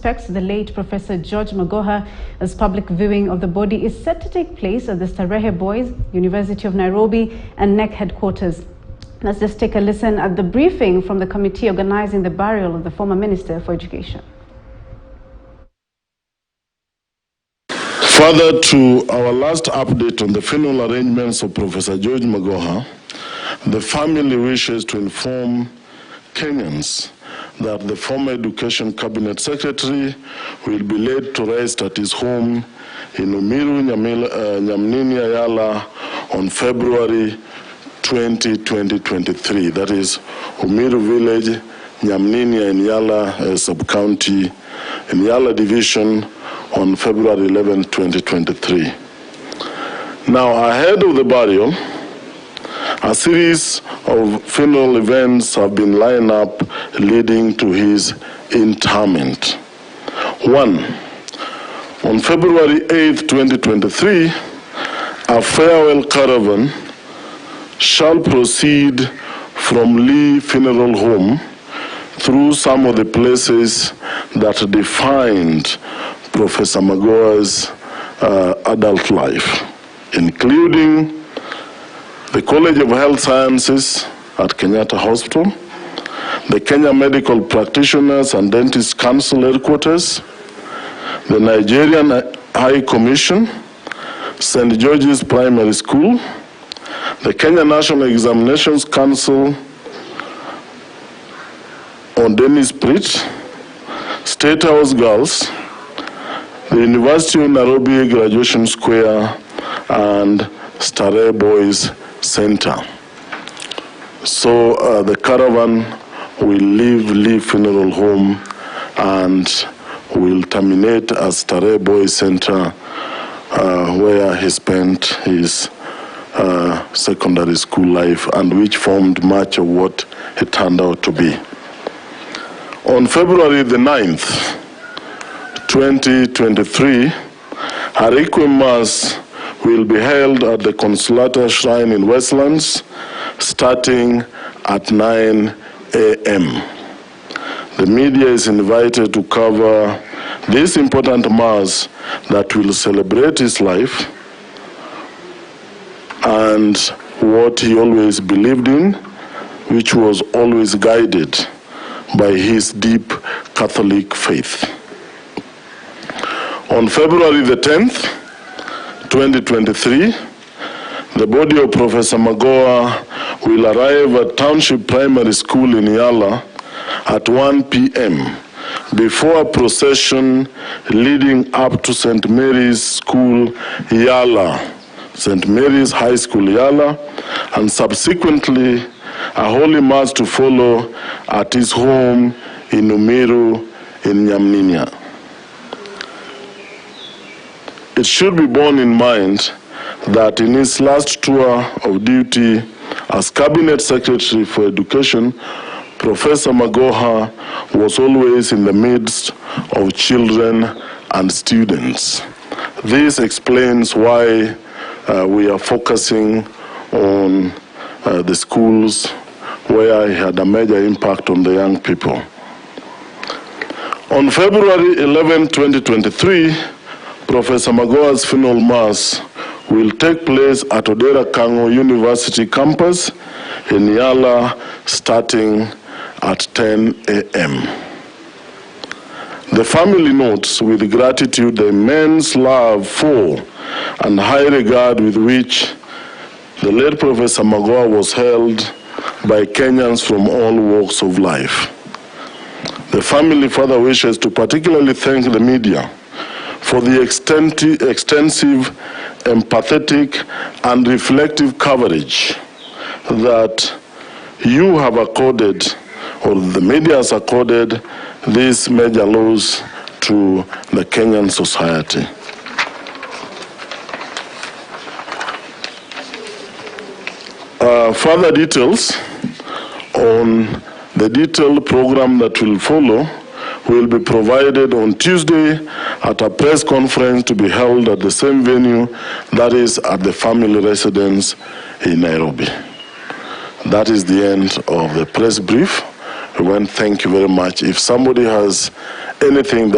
respects the late Professor George Magoha, as public viewing of the body is set to take place at the Starehe Boys, University of Nairobi and NEC headquarters. Let's just take a listen at the briefing from the committee organizing the burial of the former Minister for Education. Further to our last update on the funeral arrangements of Professor George Magoha, the family wishes to inform Kenyans that the former Education Cabinet Secretary will be laid to rest at his home in Umiru, Nyamninia, Yala on February 20, 2023. That is Umiru Village, Nyamninia in Yala sub-county, in Yala division on February 11, 2023. Now, ahead of the burial, a series of funeral events have been lined up leading to his interment. One, on February 8, 2023, a farewell caravan shall proceed from Lee Funeral Home through some of the places that defined Professor Magoha's adult life, including the College of Health Sciences at Kenyatta Hospital, the Kenya Medical Practitioners and Dentists Council headquarters, the Nigerian High Commission, St. George's Primary School, the Kenya National Examinations Council on Dennis Prit, State House Girls, the University of Nairobi Graduation Square, and Starehe Boys Center. So the caravan will leave Lee Funeral Home and will terminate at Starehe Boys Center, where he spent his secondary school life and which formed much of what it turned out to be. On February the 9th, 2023, a requiem mass will be held at the Consolata Shrine in Westlands, starting at 9 a.m. The media is invited to cover this important mass that will celebrate his life and what he always believed in, which was always guided by his deep Catholic faith. On February the 10th, 2023, the body of Professor Magoha will arrive at Township Primary School in Yala at 1 p.m. before a procession leading up to St. Mary's School Yala, St. Mary's High School Yala, and subsequently a holy mass to follow at his home in Umiru in Nyamninia. It should be borne in mind that in his last tour of duty as Cabinet Secretary for Education, Professor Magoha was always in the midst of children and students. This explains why we are focusing on the schools where he had a major impact on the young people. On February 11, 2023, Professor Magoha's funeral mass will take place at Odera Kango University campus in Yala, starting at 10 a.m. The family notes with gratitude the immense love for and high regard with which the late Professor Magoha was held by Kenyans from all walks of life. The family further wishes to particularly thank the media for the extensive, empathetic, and reflective coverage that you have accorded, or the media has accorded, this major loss to the Kenyan society. Further details on the detailed program that will follow will be provided on Tuesday at a press conference to be held at the same venue, that is at the family residence in Nairobi. That is the end of the press brief. We want to thank you very much. If somebody has anything that